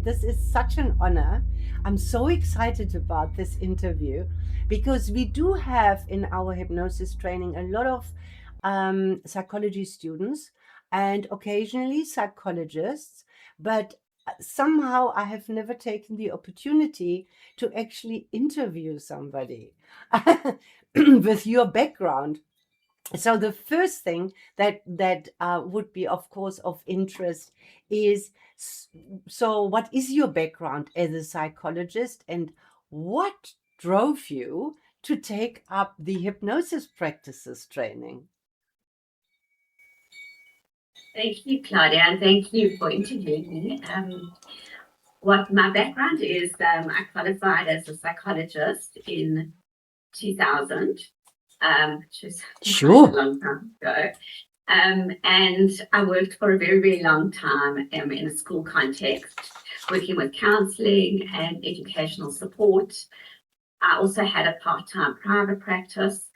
this is such an honor. I'm so excited about this interview because we do have in our hypnosis training a lot of psychology students and occasionally psychologists, but somehow I have never taken the opportunity to actually interview somebody with your background. So the first thing that would be, of course, of interest is, so what is your background as a psychologist, and what drove you to take up the hypnosis practices training? Thank you, Claudia, and thank you for interviewing me. What my background is, I qualified as a psychologist in 2000, which is quite a long time ago. And I worked for a very, very long time in a school context, working with counselling and educational support. I also had a part-time private practice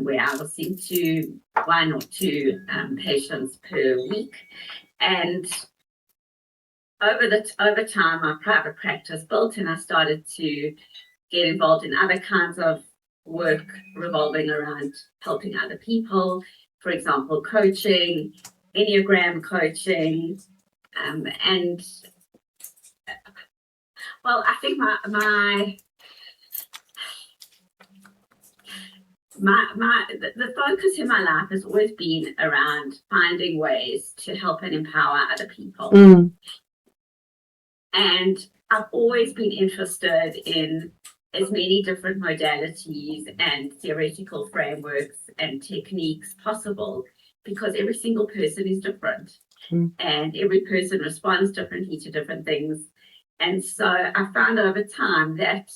where I was seeing to 1 or 2 patients per week. And over time, my private practice built, and I started to get involved in other kinds of work revolving around helping other people. For example, coaching, Enneagram coaching, and well, I think the focus in my life has always been around finding ways to help and empower other people. And I've always been interested in as many different modalities and theoretical frameworks and techniques possible, because every single person is different and every person responds differently to different things. And so I found over time that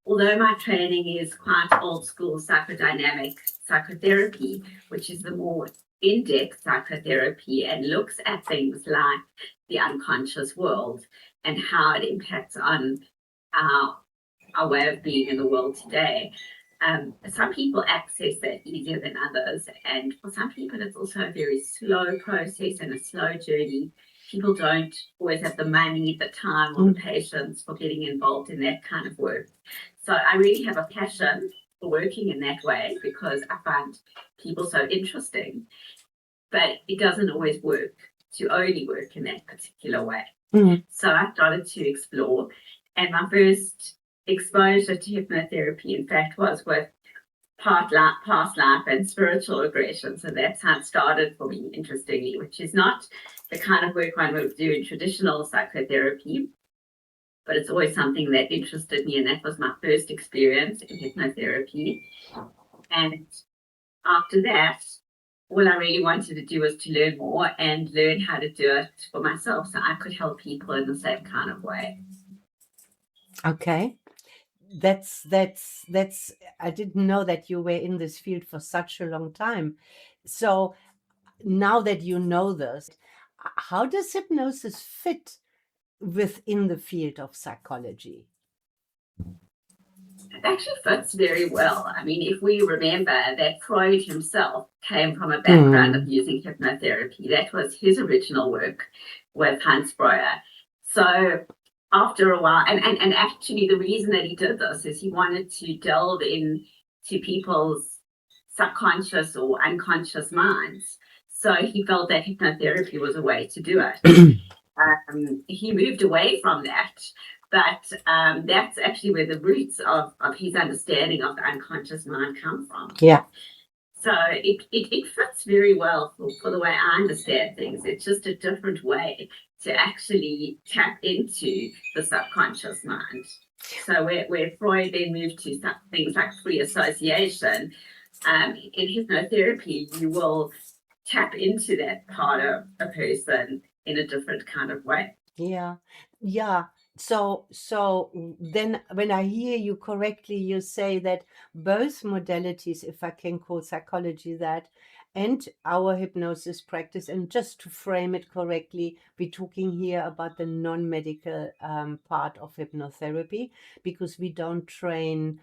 although my training is quite old school psychodynamic psychotherapy, which is the more in-depth psychotherapy and looks at things like the unconscious world and how it impacts on our way of being in the world today. Some people access that easier than others, and for some people it's also a very slow process and a slow journey. People don't always have the money, the time, or the patience for getting involved in that kind of work. So I really have a passion for working in that way because I find people so interesting, but it doesn't always work to only work in that particular way. So I started to explore, and my first exposure to hypnotherapy, in fact, was with past life and spiritual regression. So that's how it started for me, interestingly, which is not the kind of work one would do in traditional psychotherapy, but it's always something that interested me, and that was my first experience in hypnotherapy. And after that, all I really wanted to do was to learn more and learn how to do it for myself so I could help people in the same kind of way. Okay. That's I didn't know that you were in this field for such a long time. So now that you know this, how does hypnosis fit within the field of psychology? It actually fits very well. I mean, if we remember that Freud himself came from a background of using hypnotherapy, that was his original work with Hans Breuer. So after a while, and actually the reason that he did this is he wanted to delve into people's subconscious or unconscious minds. So he felt that hypnotherapy was a way to do it. He moved away from that, but that's actually where the roots of his understanding of the unconscious mind come from. Yeah. So it fits very well for the way I understand things. It's just a different way to actually tap into the subconscious mind. So where Freud then moved to things like free association, in hypnotherapy, you will tap into that part of a person in a different kind of way. Yeah. So then when I hear you correctly, you say that both modalities, if I can call psychology that, and our hypnosis practice. And just to frame it correctly, we're talking here about the non-medical part of hypnotherapy, because we don't train,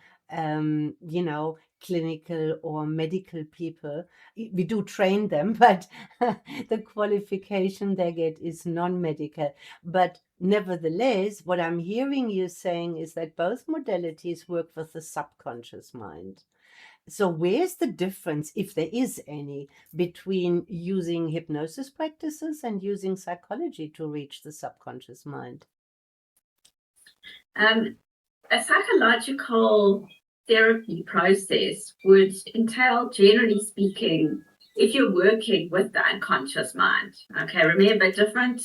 clinical or medical people. We do train them, but the qualification they get is non-medical. But nevertheless, what I'm hearing you saying is that both modalities work with the subconscious mind. So where's the difference, if there is any, between using hypnosis practices and using psychology to reach the subconscious mind? A psychological therapy process would entail, generally speaking, if you're working with the unconscious mind. Okay, remember, different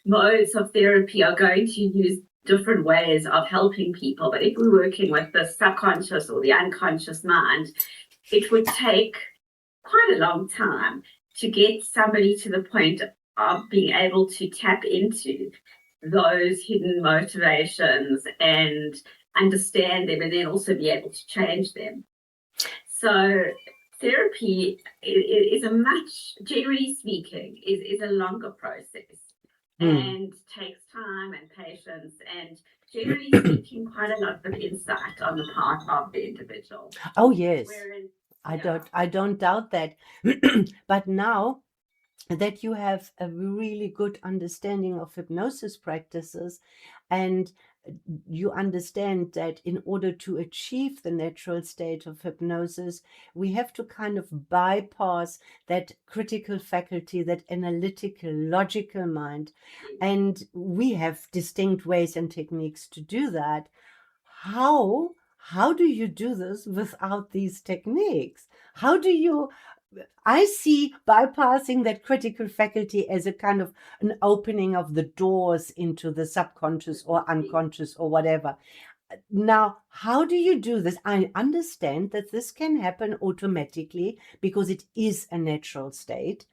modes of therapy are going to use different ways of helping people. But if we're working with the subconscious or the unconscious mind, it would take quite a long time to get somebody to the point of being able to tap into those hidden motivations and understand them, and then also be able to change them. So therapy is a much, generally speaking, is a longer process and takes time and patience, and generally speaking, quite a lot of insight on the part of the individual. Oh, yes. Whereas, I don't doubt that. But now that you have a really good understanding of hypnosis practices, and you understand that in order to achieve the natural state of hypnosis, we have to kind of bypass that critical faculty, that analytical, logical mind. And we have distinct ways and techniques to do that. How do you do this without these techniques? How do you I see bypassing that critical faculty as a kind of an opening of the doors into the subconscious or unconscious or whatever. Now, how do you do this? I understand that this can happen automatically because it is a natural state.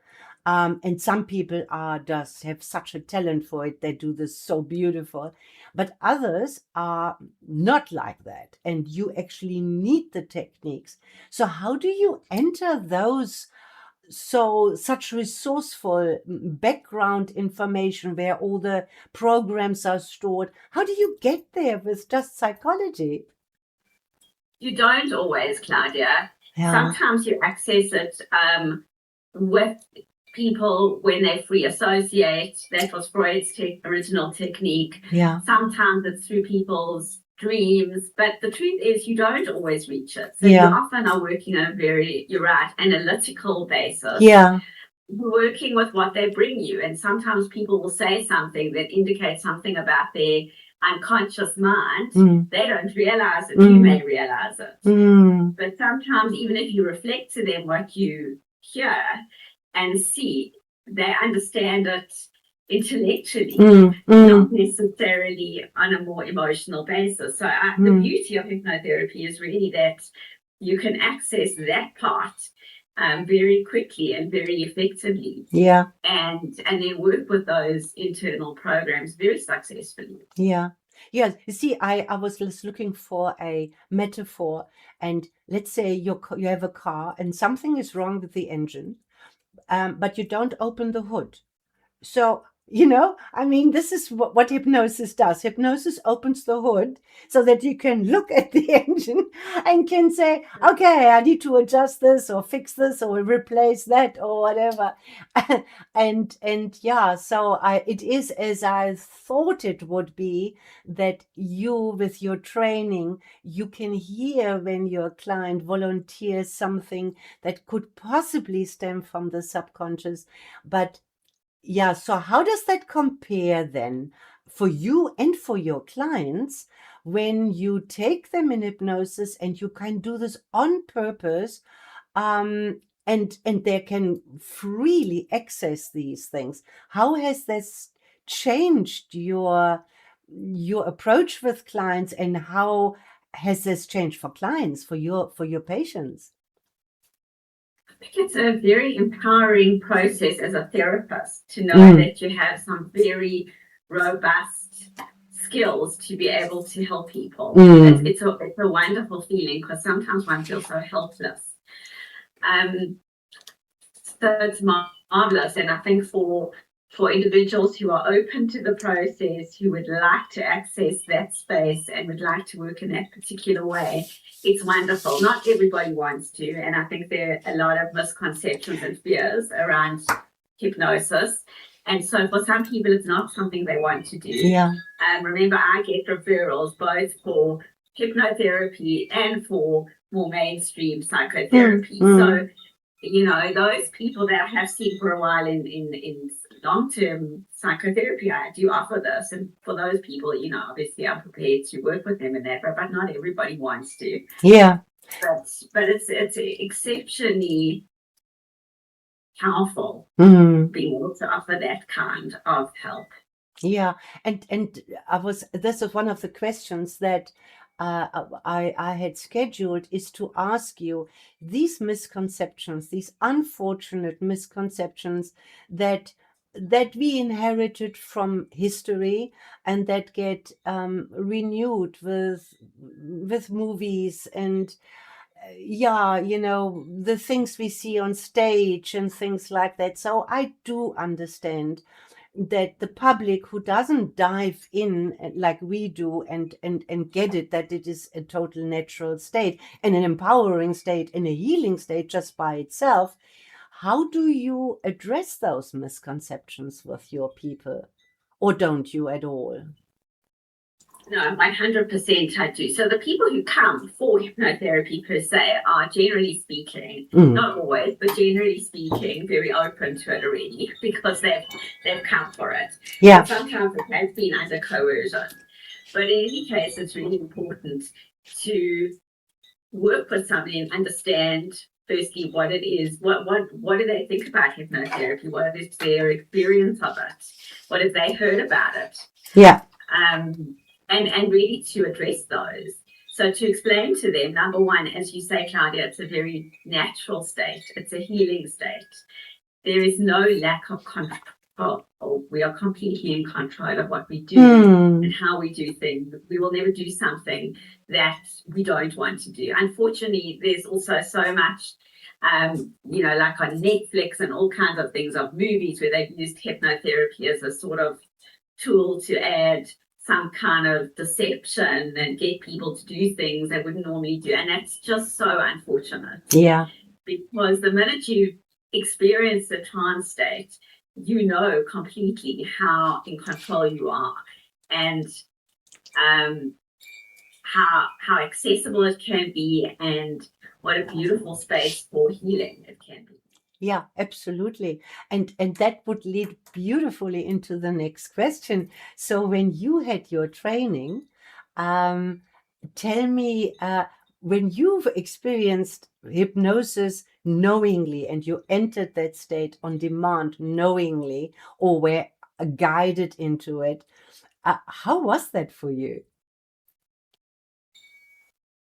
And some people just have such a talent for it. They do this so beautiful. But others are not like that. And you actually need the techniques. So how do you enter those such resourceful background information where all the programs are stored? How do you get there with just psychology? You don't always, Claudia. Yeah. Sometimes you access it with people when they free associate. That was Freud's original technique. Yeah. Sometimes it's through people's dreams, but the truth is you don't always reach it. So Yeah. you often are working on a very, you're right, analytical basis. Yeah. Working with what they bring you. And sometimes people will say something that indicates something about their unconscious mind. They don't realize it. You may realize it. But sometimes, even if you reflect to them what you hear and see, they understand it intellectually, not necessarily on a more emotional basis. So the beauty of hypnotherapy is really that you can access that part very quickly and very effectively. Yeah. And then work with those internal programs very successfully. Yeah. Yes. You see, I was just looking for a metaphor, and let's say you have a car and something is wrong with the engine, but you don't open the hood. So, this is what hypnosis does. Hypnosis opens the hood so that you can look at the engine and can say, okay, I need to adjust this or fix this or replace that or whatever. and yeah, so it is as I thought it would be, that you, with your training, you can hear when your client volunteers something that could possibly stem from the subconscious. But yeah, so how does that compare then for you and for your clients when you take them in hypnosis and you can do this on purpose, and they can freely access these things? How has this changed your approach with clients, and how has this changed for clients, for your patients? I think it's a very empowering process as a therapist to know that you have some very robust skills to be able to help people. It's a wonderful feeling, because sometimes one feels so helpless. it's marvelous. And I think for individuals who are open to the process, who would like to access that space and would like to work in that particular way, it's wonderful. Not everybody wants to, and I think there are a lot of misconceptions and fears around hypnosis. And so for some people, it's not something they want to do. Yeah. Remember, I get referrals both for hypnotherapy and for more mainstream psychotherapy. So, you know, those people that I have seen for a while in long-term psychotherapy, I do offer this. And for those people, you know, obviously I'm prepared to work with them in that, but not everybody wants to. Yeah. But it's exceptionally powerful being able to offer that kind of help. Yeah, and this is one of the questions that I had scheduled, is to ask you these misconceptions, these unfortunate misconceptions that we inherited from history and that get renewed with movies and yeah, you know, the things we see on stage and things like that. So I do understand that the public who doesn't dive in like we do and get it, that it is a total natural state and an empowering state and a healing state just by itself, how do you address those misconceptions with your people, or don't you at all? No, 100% I do. So the people who come for hypnotherapy per se are, generally speaking, not always, but generally speaking, very open to it already because they've come for it. Yeah. And sometimes it has been under coercion. But in any case, it's really important to work with somebody and understand firstly what it is, what do they think about hypnotherapy, what is their experience of it, what have they heard about it. Yeah. And really to address those. So to explain to them, number one, as you say, Claudia, it's a very natural state. It's a healing state. There is no lack of control. We are completely in control of what we do and how we do things. We will never do something that we don't want to do. Unfortunately, there's also so much, you know, like on Netflix and all kinds of things, of movies where they've used hypnotherapy as a sort of tool to add some kind of deception and get people to do things they wouldn't normally do. And that's just so unfortunate. Yeah. Because the minute you experience the trance state, you know completely how in control you are and how accessible it can be and what a beautiful space for healing it can be. Yeah, absolutely. And that would lead beautifully into the next question. So when you had your training, tell me, when you've experienced hypnosis knowingly and you entered that state on demand knowingly or were guided into it, how was that for you?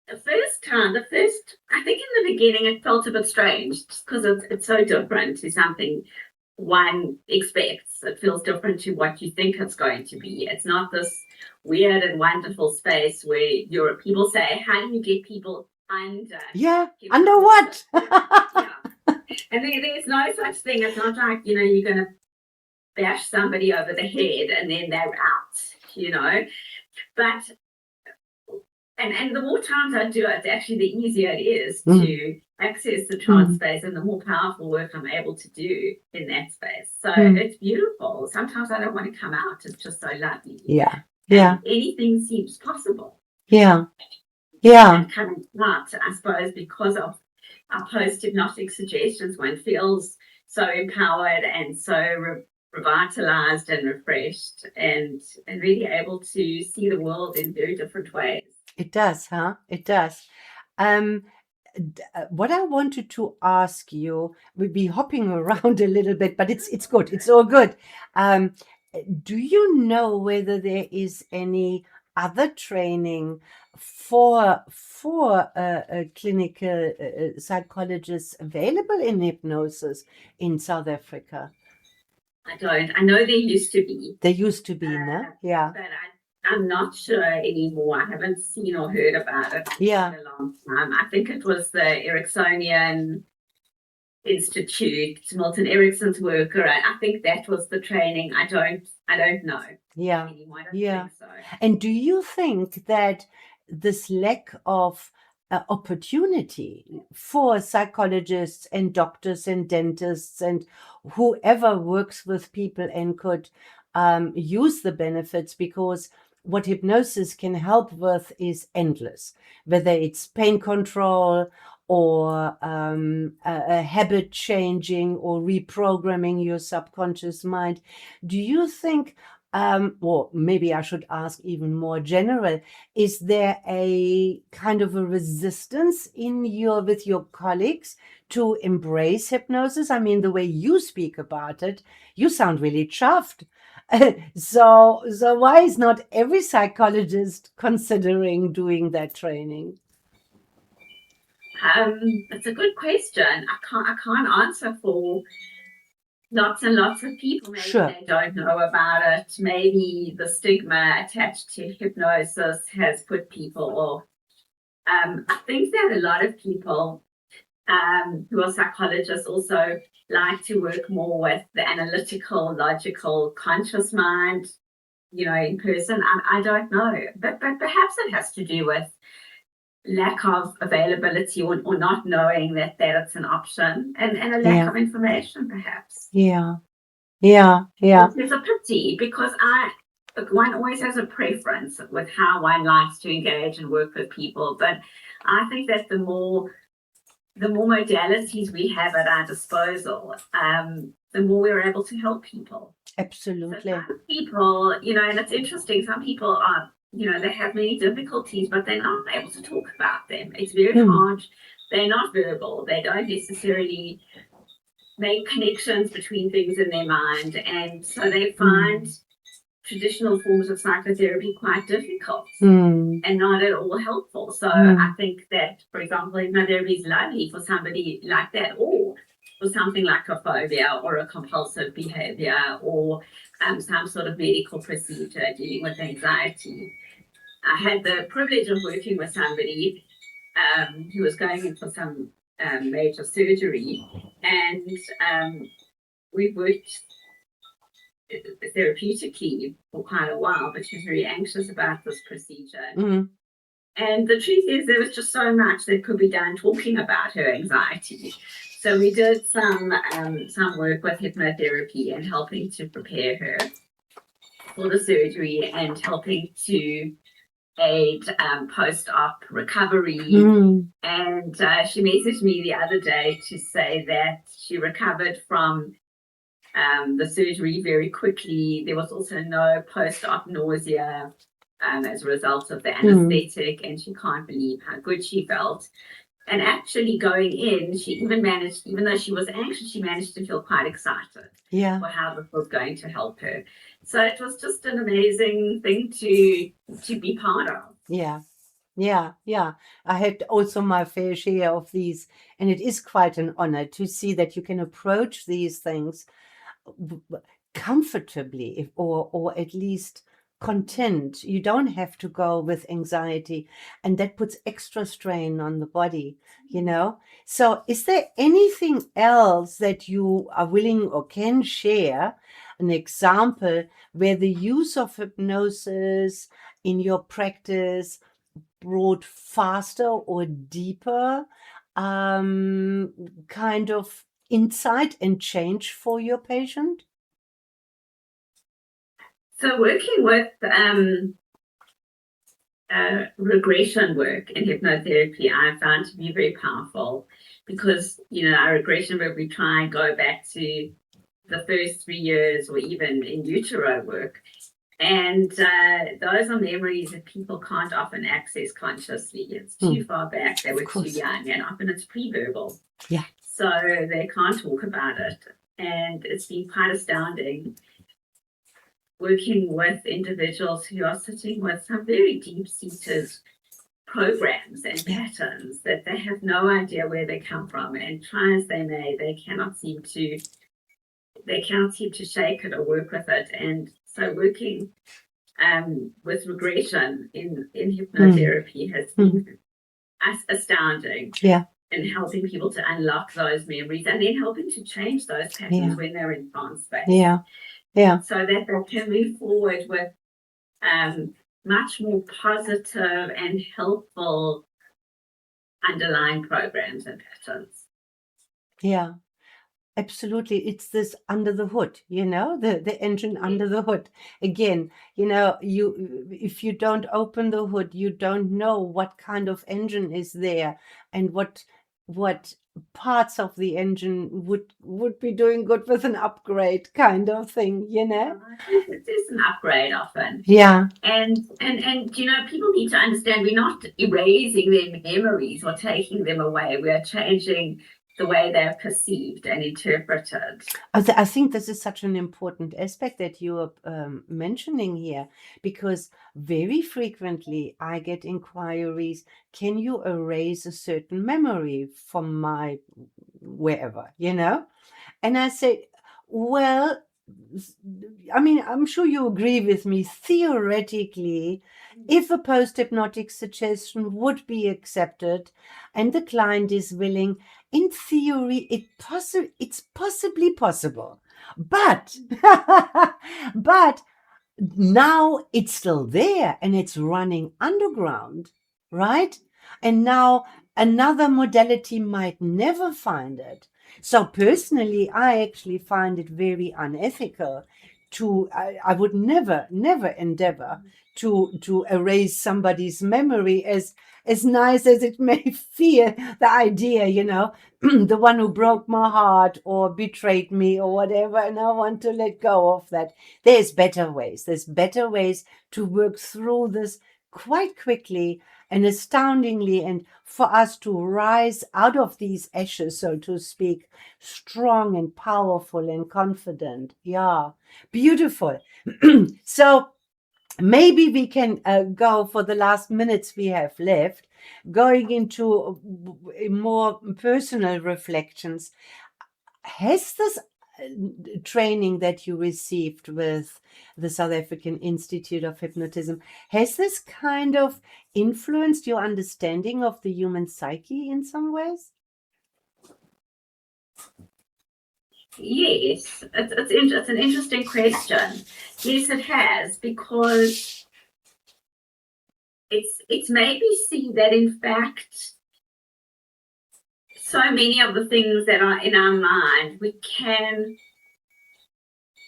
The first, I think in the beginning it felt a bit strange because it's so different to something one expects. It feels different to what you think it's going to be. It's not this weird and wonderful space where people say, how do you get people under? Yeah, under what? Yeah. And there's no such thing. It's not like, you know, you're going to bash somebody over the head and then they're out, you know. But and the more times I do it, actually the easier it is to access the trance space and the more powerful work I'm able to do in that space. So it's beautiful. Sometimes I don't want to come out. It's just so lovely. Yeah. And anything seems possible. Yeah. Yeah. And coming out, I suppose, because of our post-hypnotic suggestions, one feels so empowered and so revitalized and refreshed and really able to see the world in very different ways. It does, huh? It does. What I wanted to ask you, we'll be hopping around a little bit, but it's good. It's all good. Do you know whether there is any other training for clinical psychologists available in hypnosis in South Africa? I don't. I know there used to be. There used to be, no? Yeah. But I'm not sure anymore. I haven't seen or heard about it in a long time. I think it was the Ericksonian Institute, Milton Erickson's work around. I think that was the training. I don't know Yeah. anymore. I don't Yeah. think so. And do you think that this lack of opportunity for psychologists and doctors and dentists and whoever works with people and could use the benefits, because what hypnosis can help with is endless, whether it's pain control or a habit changing or reprogramming your subconscious mind. Do you think, or maybe I should ask even more general, is there a kind of a resistance with your colleagues to embrace hypnosis? I mean, the way you speak about it, you sound really chuffed. So why is not every psychologist considering doing that training? That's a good question. I can't answer for lots and lots of people. Maybe Sure. they don't know about it. Maybe the stigma attached to hypnosis has put people off. I think that a lot of people who are psychologists also like to work more with the analytical, logical, conscious mind, in person. I don't know, but perhaps it has to do with lack of availability or not knowing that it's an option, and a lack of information, perhaps. Yeah. There's a pity, because one always has a preference with how one likes to engage and work with people, but I think that the more modalities we have at our disposal, the more we're able to help people. Absolutely. So some people, and it's interesting, some people are, they have many difficulties, but they're not able to talk about them. It's very hard. They're not verbal. They don't necessarily make connections between things in their mind. And so they find traditional forms of psychotherapy quite difficult and not at all helpful. So I think that, for example, hypnotherapy is lovely for somebody like that, or for something like a phobia or a compulsive behavior, or some sort of medical procedure dealing with anxiety. I had the privilege of working with somebody who was going in for some major surgery, and we worked therapeutically for quite a while, but she was very anxious about this procedure. And the truth is, there was just so much that could be done talking about her anxiety. So we did some work with hypnotherapy and helping to prepare her for the surgery and helping to aid post-op recovery. And she messaged me the other day to say that she recovered from the surgery very quickly. There was also no post-op nausea as a result of the anesthetic, and she can't believe how good she felt. And actually going in, she even managed, even though she was anxious, she managed to feel quite excited for how this was going to help her. So it was just an amazing thing to be part of. Yeah. I had also my fair share of these, and it is quite an honor to see that you can approach these things comfortably, or at least content. You don't have to go with anxiety, and that puts extra strain on the body, So is there anything else that you are willing or can share, an example where the use of hypnosis in your practice brought faster or deeper kind of insight and change for your patient? So working with regression work in hypnotherapy, I found to be very powerful, because, our regression work, we try and go back to the first 3 years, or even in utero work. And those are memories that people can't often access consciously. It's too far back. They were too young, and often it's pre-verbal. So they can't talk about it. And it's been quite astounding working with individuals who are sitting with some very deep-seated programs and patterns that they have no idea where they come from, and try as they may, they cannot seem to shake it or work with it. And so working with regression in hypnotherapy has been astounding. and helping people to unlock those memories and then helping to change those patterns when they're in trance space. Yeah. Yeah. So that they can move forward with much more positive and helpful underlying programs and patterns. Yeah. Absolutely. It's this under the hood, the engine under the hood. Again, if you don't open the hood, you don't know what kind of engine is there and what parts of the engine would be doing good with an upgrade kind of thing, It is an upgrade often. Yeah. And people need to understand we're not erasing their memories or taking them away. We are changing the way they're perceived and interpreted. I think this is such an important aspect that you are mentioning here, because very frequently I get inquiries, can you erase a certain memory from my wherever, And I say, well, I'm sure you agree with me. Theoretically, if a post-hypnotic suggestion would be accepted and the client is willing, in theory, it's possibly possible. But, but now it's still there and it's running underground, right? And now another modality might never find it. So personally, I actually find it very unethical I would never endeavor to erase somebody's memory, as nice as it may feel, the idea, the one who broke my heart or betrayed me or whatever, and I want to let go of that. There's better ways to work through this quite quickly and astoundingly, and for us to rise out of these ashes, so to speak, strong and powerful and confident. Yeah, beautiful. So maybe we can go for the last minutes we have left, going into more personal reflections. Has this training that you received with the South African Institute of Hypnotism, has this kind of influenced your understanding of the human psyche in some ways? Yes, it's an interesting question. Yes, it has, because it's made me see that in fact so many of the things that are in our mind we can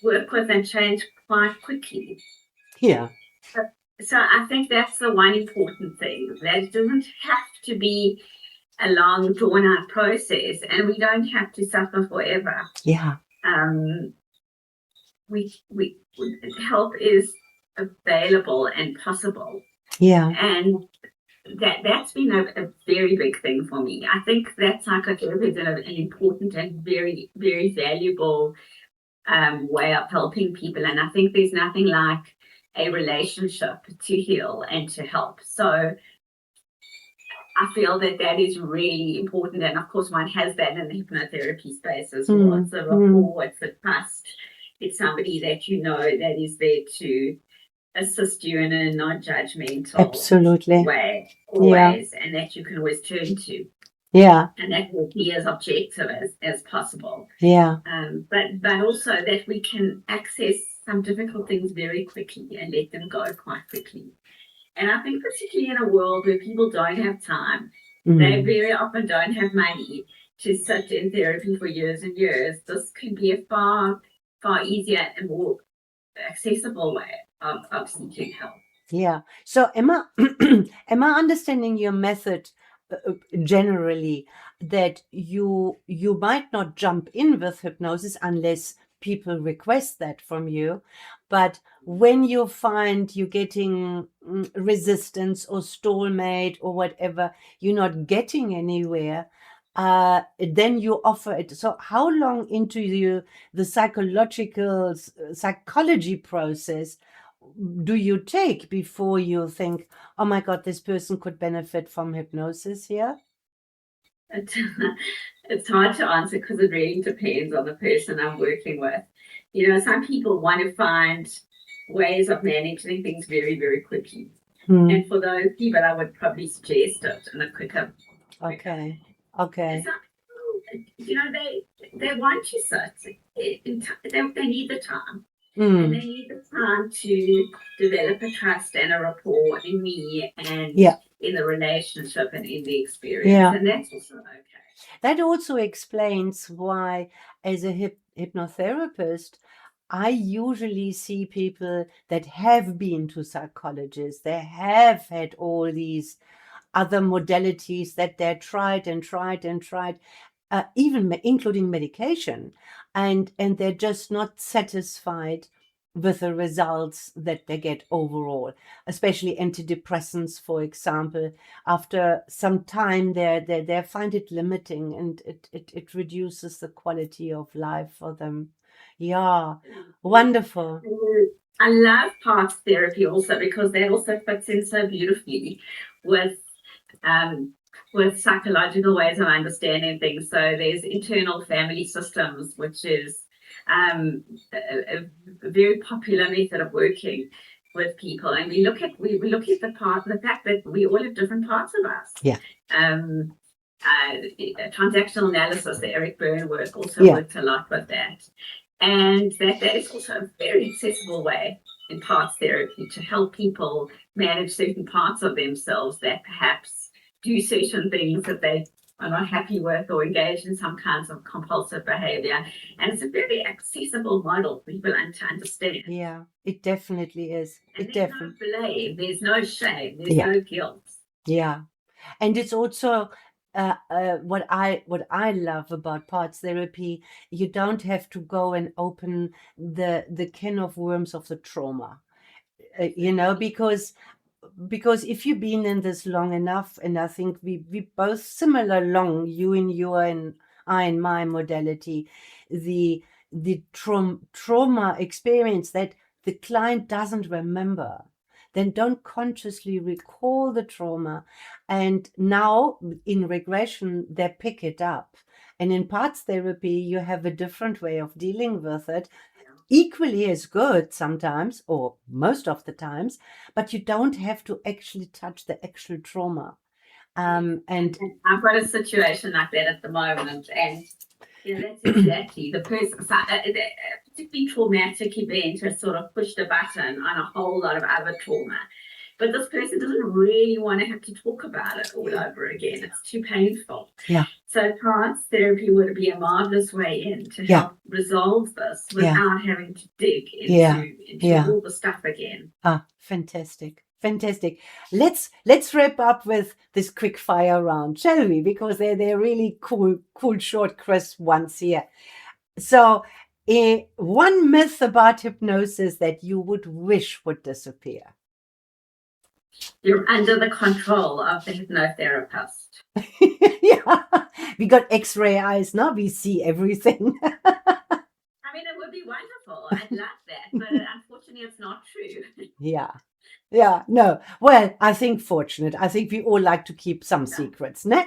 work with and change quite quickly. Yeah. So I think that's the one important thing, that it doesn't have to be a long drawn out process and we don't have to suffer forever. Yeah. Help is available and possible. Yeah. And that's been a very big thing for me. I think that psychotherapy is an important and very, very valuable way of helping people. And I think there's nothing like a relationship to heal and to help. So I feel that is really important. And of course, one has that in the hypnotherapy space as well. It's a rapport, it's a trust. It's somebody that that is there to assist you in a non-judgmental way, always, and that you can always turn to. Yeah. And that will be as objective as possible. Yeah. But also that we can access some difficult things very quickly and let them go quite quickly. And I think particularly in a world where people don't have time, they very often don't have money to sit in therapy for years and years, this can be a far, far easier and more accessible way of seeking help. Yeah. So am I understanding your method generally that you might not jump in with hypnosis unless people request that from you, but when you find you're getting resistance or stalemate or whatever, you're not getting anywhere, then you offer it. So how long into the psychology process do you take before you think, oh my God, this person could benefit from hypnosis here? It's hard to answer because it really depends on the person I'm working with. Some people want to find ways of managing things very, very quickly. And for those people, I would probably suggest it in a quicker. Okay. Okay. some people, they want to sit. They need the time. And they need the time to develop a trust and a rapport in me and in the relationship and in the experience. And that's also okay. That also explains why, as a hypnotherapist, I usually see people that have been to psychologists, they have had all these other modalities that they tried and tried and tried, even including medication, and they're just not satisfied with the results that they get overall, especially antidepressants, for example. After some time, they find it limiting, and it reduces the quality of life for them. Yeah, wonderful. I love parts therapy also because that also fits in so beautifully with psychological ways of understanding things. So there's internal family systems, which is a very popular method of working with people, and we look at the fact that we all have different parts of us. Yeah. Transactional analysis, the Eric Byrne work also worked a lot with that, and that is also a very accessible way in parts therapy to help people manage certain parts of themselves that perhaps do certain things that they are not happy with or engage in some kinds of compulsive behavior. And it's a very accessible model for people to understand. Yeah, it definitely is. And there's no blame, there's no shame, there's no guilt. Yeah. And it's also what I love about parts therapy. You don't have to go and open the can of worms of the trauma, because if you've been in this long enough, and I think we both similar long, you in your and I in my modality, the trauma experience that the client doesn't remember, then don't consciously recall the trauma, and now in regression they pick it up, and in parts therapy you have a different way of dealing with it, equally as good sometimes, or most of the times, but you don't have to actually touch the actual trauma. And I've got a situation like that at the moment, and that's exactly the person. A particularly traumatic event has sort of pushed a button on a whole lot of other trauma. But this person doesn't really want to have to talk about it all over again. It's too painful. Yeah. So parts therapy would be a marvelous way in to help resolve this without having to dig into all the stuff again. Ah, fantastic. Fantastic. Let's wrap up with this quick fire round, shall we? Because they're really cool, short, crisp ones here. So, one myth about hypnosis that you would wish would disappear. You're under the control of the hypnotherapist. Yeah, we got X-ray eyes now. We see everything. I mean, it would be wonderful. I'd love that, but unfortunately, it's not true. Yeah, no. Well, I think fortunate. I think we all like to keep some secrets, ne?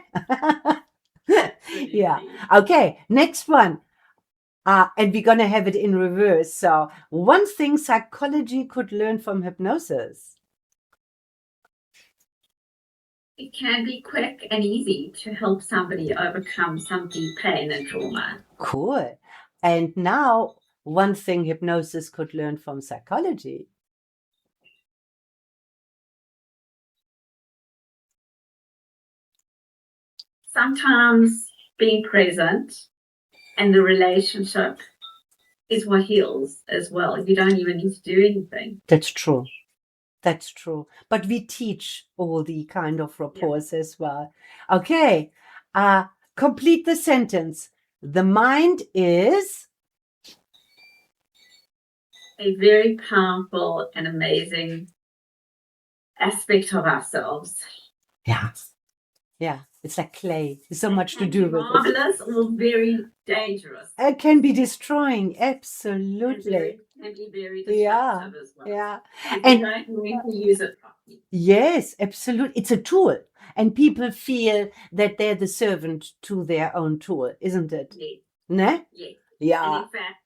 Yeah. Okay, next one. And we're going to have it in reverse. So, one thing psychology could learn from hypnosis. It can be quick and easy to help somebody overcome some deep pain and trauma. Cool. And now, one thing hypnosis could learn from psychology. Sometimes being present and the relationship is what heals as well. You don't even need to do anything. That's true. That's true. But we teach all the kind of rapports as well. Okay. Complete the sentence. The mind is a very powerful and amazing aspect of ourselves. Yeah. It's like clay. There's so much to do with it. Marvelous or very dangerous. It can be destroying. Absolutely. It can be very destructive as well. Yeah. And you don't need to use it properly. Yes, absolutely. It's a tool. And people feel that they're the servant to their own tool, isn't it? Yes. Ne? Yes. Yeah. And in fact,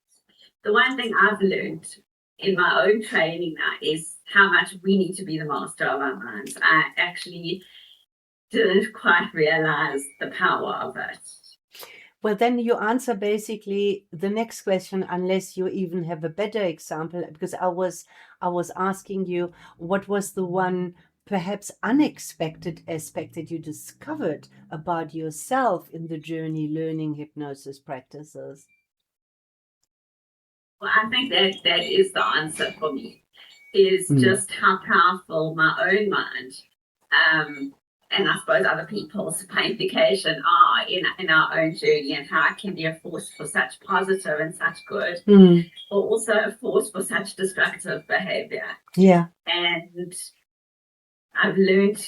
the one thing I've learned in my own training now is how much we need to be the master of our minds. I actually didn't quite realize the power of it. Well, then you answer basically the next question, unless you even have a better example, because I was asking you what was the one perhaps unexpected aspect that you discovered about yourself in the journey learning hypnosis practices. Well, I think that is the answer for me, is Mm. just how powerful my own mind, and I suppose other people's by implication are in our own journey, and how it can be a force for such positive and such good, Mm. or also a force for such destructive behavior. Yeah. And I've learned,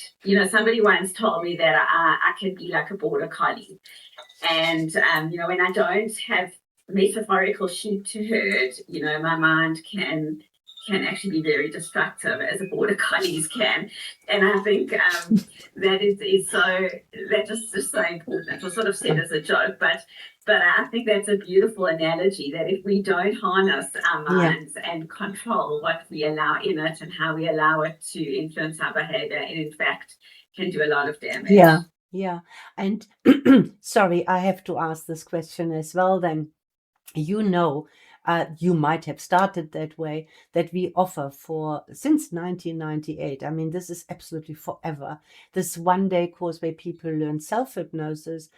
somebody once told me that I can be like a border collie. And, when I don't have metaphorical sheep to herd, my mind can actually be very destructive, as a border collies can. And I think that is so, that just so important. It was sort of said as a joke, but I think that's a beautiful analogy, that if we don't harness our Yeah. minds and control what we allow in it and how we allow it to influence our behavior, it in fact can do a lot of damage. Yeah. Yeah. And sorry, I have to ask this question as well then. You might have started that way, that we offer since 1998. I mean, this is absolutely forever. This one-day course where people learn self-hypnosis.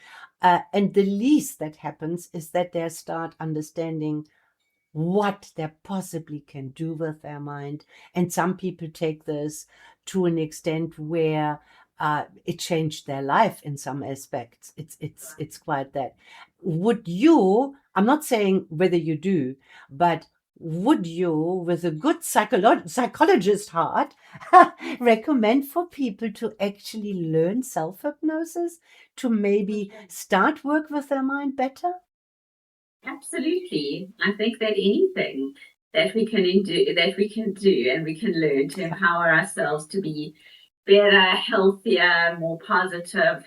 And the least that happens is that they start understanding what they possibly can do with their mind. And some people take this to an extent where it changed their life in some aspects. It's quite that. Would you, I'm not saying whether you do, but would you, with a good psychologist heart, recommend for people to actually learn self-hypnosis, to maybe start work with their mind better? Absolutely. I think that anything that we can do and we can learn to empower ourselves to be better, healthier, more positive,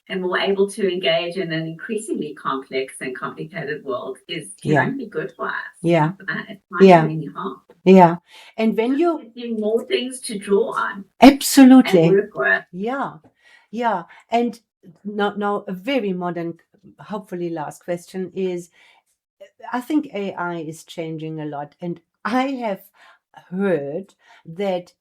and more able to engage in an increasingly complex and complicated world can only be good for us. Yeah. It's not really harm. Yeah. And when you Gives you more things to draw on absolutely and work with. Yeah. Yeah. And now a very modern, hopefully last question is, I think AI is changing a lot. And I have heard that,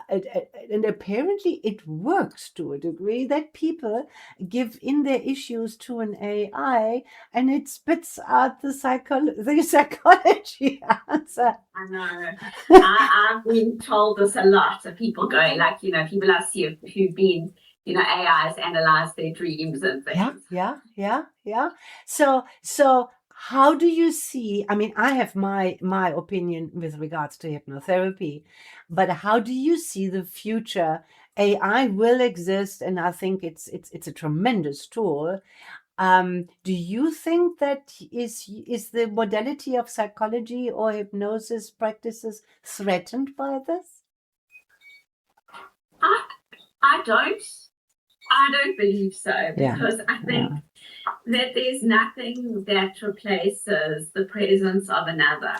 and apparently it works to a degree, that people give in their issues to an AI and it spits out the psychology answer. I know. I've been told this a lot of people going, like, people I see who've been, AIs analyze their dreams and things. Yeah. So how do you see, I mean, I have my opinion with regards to hypnotherapy, but how do you see the future? AI will exist, and I think it's a tremendous tool. Do you think that is the modality of psychology or hypnosis practices threatened by this? I don't believe so, because I think that there's nothing that replaces the presence of another,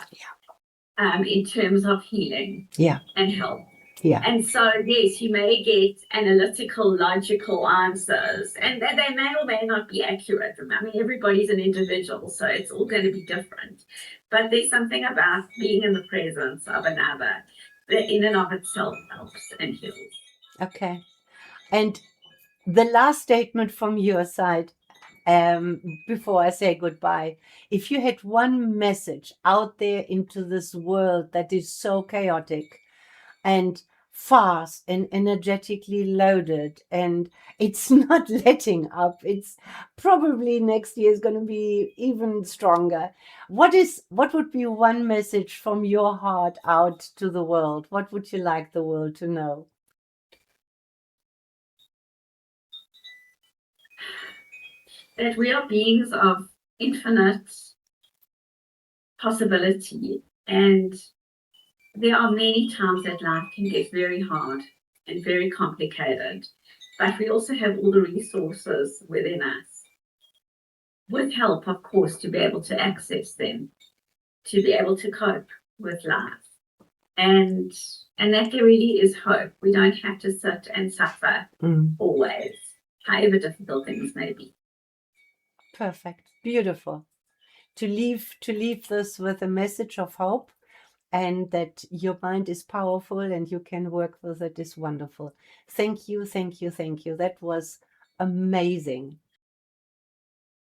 in terms of healing and help. And so, yes, you may get analytical, logical answers, and they may or may not be accurate. I mean, everybody's an individual, so it's all going to be different. But there's something about being in the presence of another that in and of itself helps and heals. Okay. And the last statement from your side, before I say goodbye, if you had one message out there into this world that is so chaotic and fast and energetically loaded, and it's not letting up, it's probably next year is going to be even stronger. What would be one message from your heart out to the world? What would you like the world to know? That we are beings of infinite possibility, and there are many times that life can get very hard and very complicated, but we also have all the resources within us, with help, of course, to be able to access them, to be able to cope with life. and that there really is hope. We don't have to sit and suffer always, however difficult things may be. Perfect. Beautiful. To leave this with a message of hope, and that your mind is powerful and you can work with it is wonderful. Thank you, thank you, thank you. That was amazing.